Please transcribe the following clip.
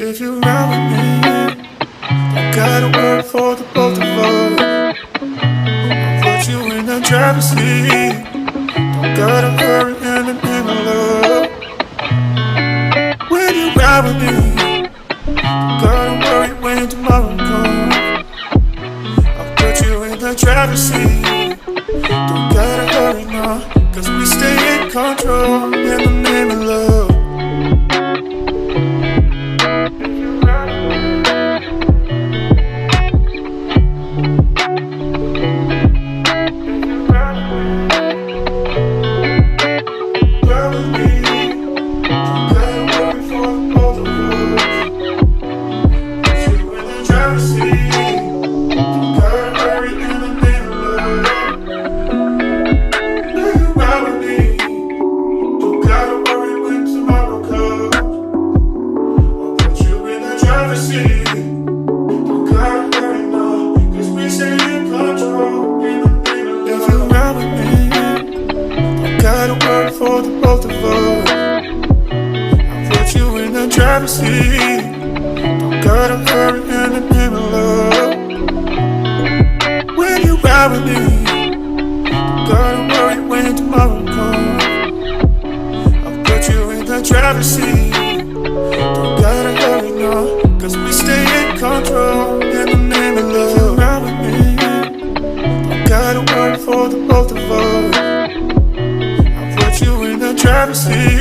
If you ride with me, don't gotta work for the both of us. I'll put you in the driver's seat. Don't gotta hurry in the love. When you ride with me, don't gotta worry when tomorrow comes. I'll put you in the driver's seat. Don't gotta hurry now, cause we stay in control in the name of love. For the both of us, I'll put you in the driver's seat. Don't gotta hurry in the name of love. When you ride with me, don't gotta worry when tomorrow comes. I'll put you in the driver's seat. Don't gotta hurry now, cause we stay in control in the name of love. If you ride with me, don't gotta worry for the both of us. You in the driver's seat.